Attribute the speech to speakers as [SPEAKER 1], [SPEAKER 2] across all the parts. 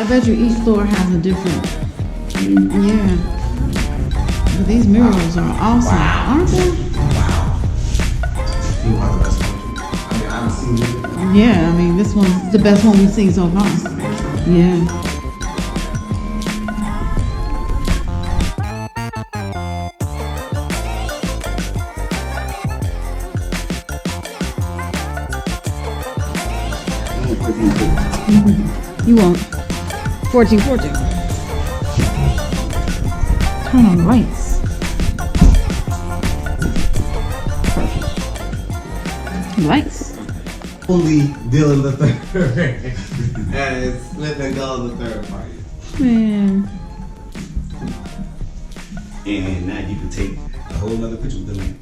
[SPEAKER 1] I bet you each floor has a different. Yeah. But these murals are awesome, aren't they?
[SPEAKER 2] Wow. You are the best one. I mean, I haven't seen it.
[SPEAKER 1] Yeah, I mean, this one's the best one we've seen so far. Yeah. You won't. 14. Turn on the lights. Perfect. Lights.
[SPEAKER 2] Only deal in the third. And it's split and go in the third party.
[SPEAKER 1] Man.
[SPEAKER 2] And now you can take a whole nother picture with the lamp.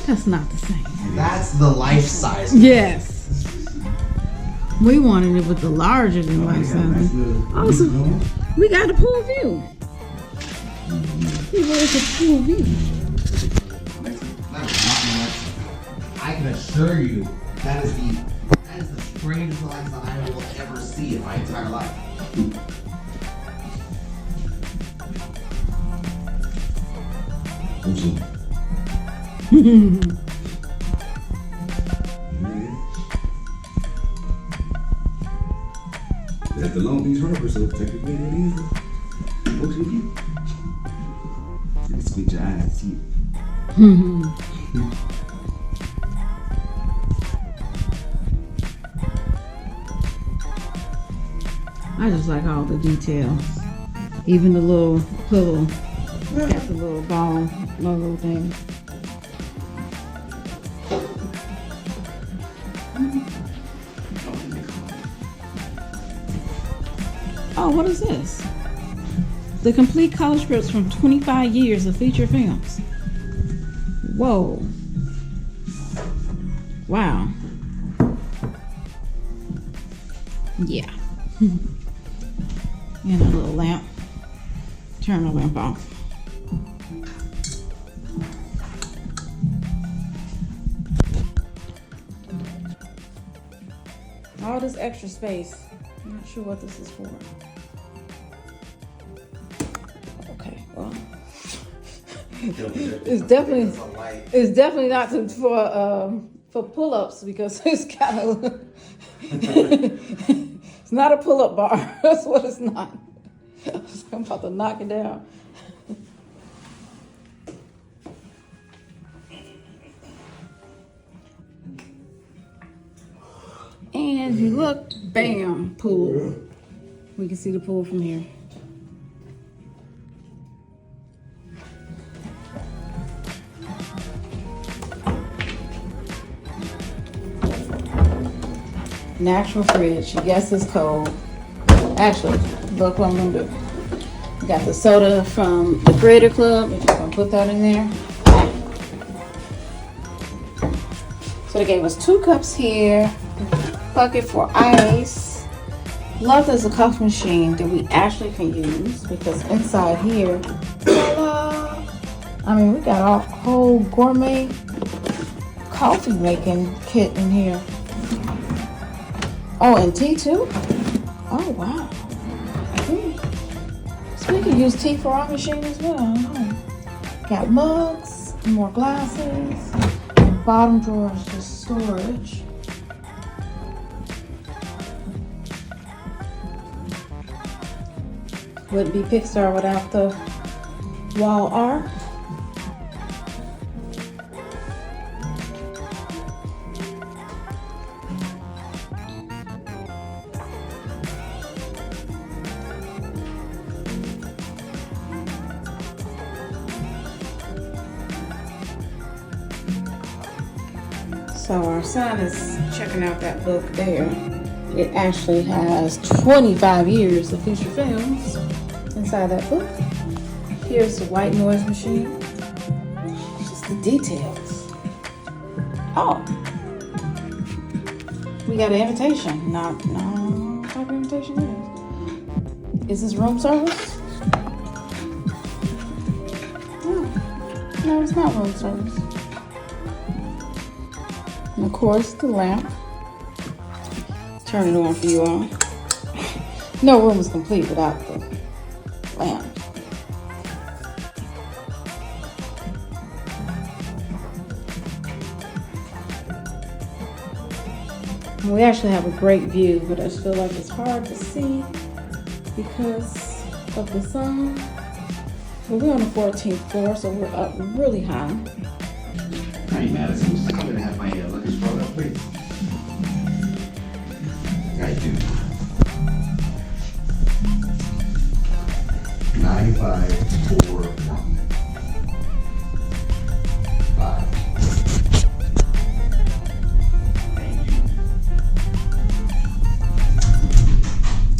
[SPEAKER 1] That's not the same.
[SPEAKER 2] That's the life size.
[SPEAKER 1] Yes. We wanted it with the larger than life size. Also, we got a pool view. It's a pool view.
[SPEAKER 2] I can assure you that is the strangest life that I will ever see in my entire life. That's the Long Beach Harbor, so technically it is Ocean View. You can squint your eyes to see it.
[SPEAKER 1] I just like all the details. Even the little pillow. Got the little ball logo thing. Oh, what is this? The complete color scripts from 25 years of feature films. Whoa. Wow. Yeah. And a little lamp. Turn the lamp off. All this extra space. I'm not sure what this is for. Okay, well, it's definitely not for pull-ups because it's kind of it's not a pull-up bar. That's what it's not. I'm about to knock it down. And if you look, bam, pool. We can see the pool from here. Natural fridge. Yes, it's cold. Actually, look what I'm gonna do. We got the soda from the Creator Club. We're just gonna put that in there. So they gave us 2 cups here. Bucket for ice. Love there's a coffee machine that we actually can use because inside here, voila! I mean, we got our whole gourmet coffee making kit in here. Oh, and tea too? Oh, wow. So we can use tea for our machine as well. Got mugs, more glasses, and bottom drawer is just storage. Wouldn't be Pixar without the wall art. So our son is checking out that book there. It actually has 25 years of feature films inside that book. Here's the white noise machine. Just the details. Oh, we got an invitation. No, what type of invitation is this room service? No, it's not room service. And of course, the lamp. Turn it on for you all. No room is complete without the lamp. We actually have a great view, but I just feel like it's hard to see because of the sun. But we're on the 14th floor, so we're up really high.
[SPEAKER 2] Hi, Madison. I'm gonna have my luggage brought up, please. I do. 9541. 5.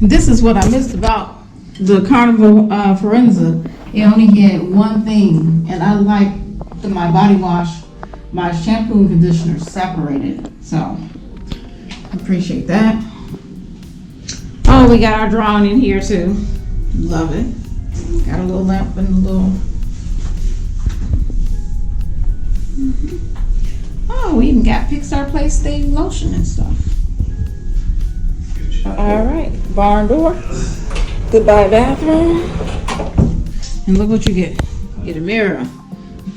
[SPEAKER 1] This is what I missed about the Carnival Forenza. It only had one thing, and I like my body wash, my shampoo and conditioner separated. So, I appreciate that. Oh, we got our drawing in here too. Love it. Got a little lamp and a little. Oh, we even got Pixar Place themed lotion and stuff. All right, barn door. Goodbye bathroom. And look what you get. Get a mirror.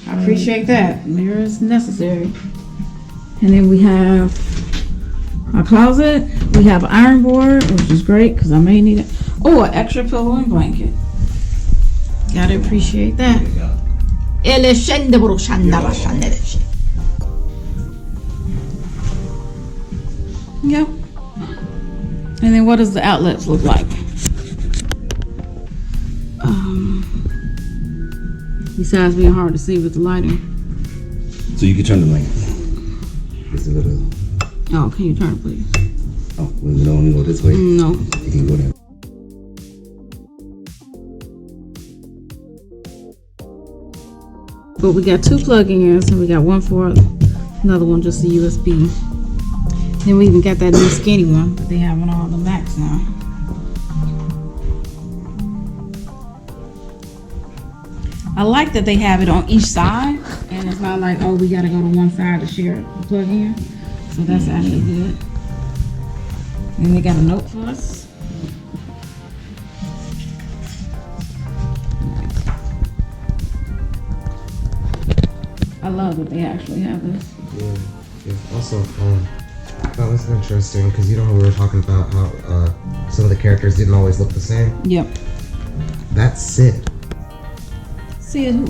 [SPEAKER 1] I appreciate that. Mirror is necessary. And then we have our closet. We have an iron board, which is great because I may need it. Oh, an extra pillow and blanket. Gotta appreciate that. Yep. And then what does the outlets look like? Besides being hard to see with the lighting.
[SPEAKER 3] So you can turn the lamp. Just a little.
[SPEAKER 1] Oh, can you turn it, please?
[SPEAKER 3] Oh, we don't only go this way?
[SPEAKER 1] No.
[SPEAKER 3] You can go there.
[SPEAKER 1] But we got 2 plug-ins and we got one for another one, just a USB. Then we even got that new skinny one that they have on all the Macs now. I like that they have it on each side, and it's not like, oh, we gotta go to one side to share the plug-in. So that's actually good. And they got a note for us. I love that they actually have this.
[SPEAKER 4] Yeah. Also, I thought this was interesting because you know how we were talking about how some of the characters didn't always look the same?
[SPEAKER 1] Yep.
[SPEAKER 4] That's Sid.
[SPEAKER 1] Sid who?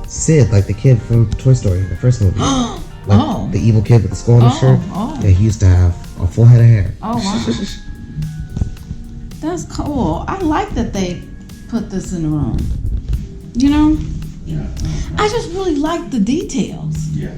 [SPEAKER 4] Sid, like the kid from Toy Story, the first movie.
[SPEAKER 1] Oh.
[SPEAKER 4] The evil kid with the skull on his shirt.
[SPEAKER 1] Oh.
[SPEAKER 4] Yeah, he used to have a full head of hair.
[SPEAKER 1] Oh, wow. That's cool. I like that they put this in the room. You know?
[SPEAKER 2] Yeah.
[SPEAKER 1] I just really like the details.
[SPEAKER 2] Yeah.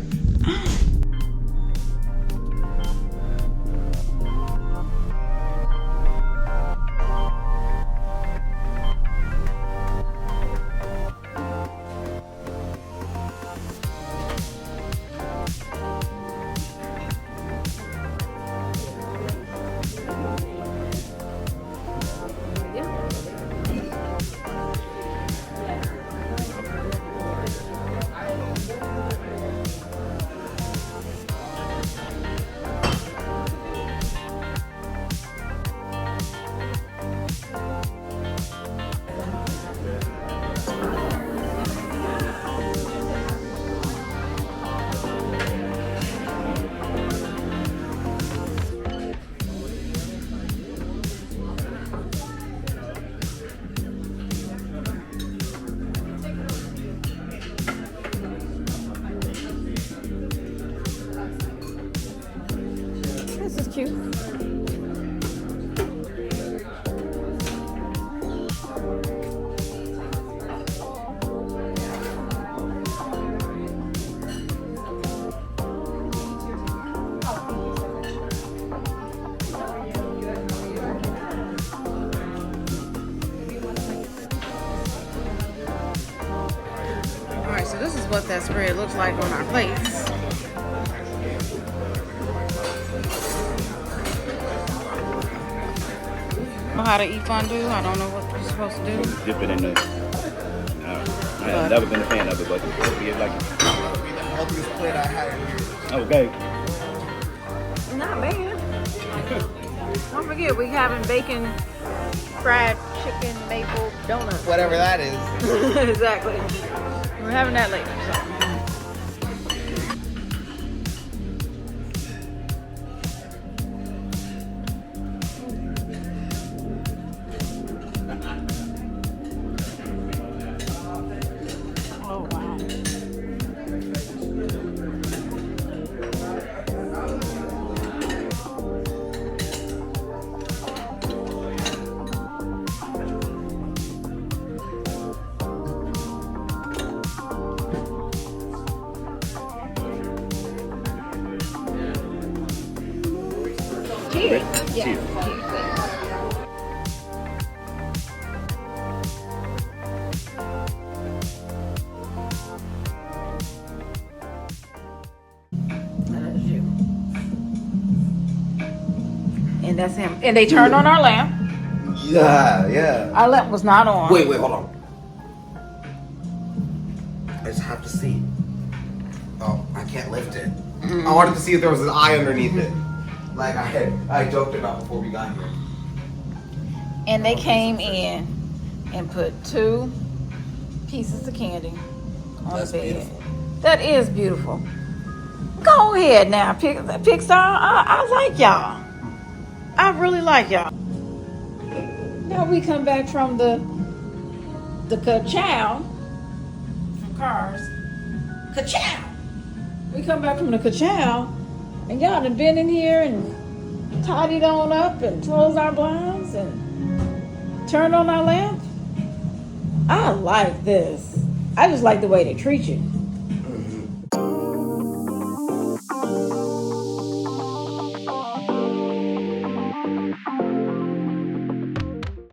[SPEAKER 1] This is cute. Alright, so this is what that spread looks like on our plates. Know how to eat fondue. I don't know what you're supposed to do.
[SPEAKER 3] Dip it in the. I've never been a fan of it, but it's like.
[SPEAKER 4] Healthiest plate I had in here.
[SPEAKER 3] Okay.
[SPEAKER 1] Not bad. Don't forget, we having bacon, fried chicken, maple donuts.
[SPEAKER 4] Whatever that is.
[SPEAKER 1] Exactly. We're having that later. So. Oh wow. Cheers. Yeah.
[SPEAKER 3] Cheers.
[SPEAKER 1] That is you. And that's him. And they turned on our lamp.
[SPEAKER 4] Yeah.
[SPEAKER 1] Our lamp was not on.
[SPEAKER 4] Wait, hold on. I just have to see. Oh, I can't lift it. I wanted to see if there was an eye underneath it. Like I joked about before we got here.
[SPEAKER 1] And they came in and put 2 pieces of candy on
[SPEAKER 4] That's
[SPEAKER 1] the bed.
[SPEAKER 4] beautiful.
[SPEAKER 1] That is beautiful. Go ahead now, Pixar. I like y'all. I really like y'all. Now we come back from the ka-chow from Cars. Ka-chow. We come back from the ka-chow, and y'all done been in here and tidied on up and closed our blinds and turned on our lamp. I like this. I just like the way they treat you.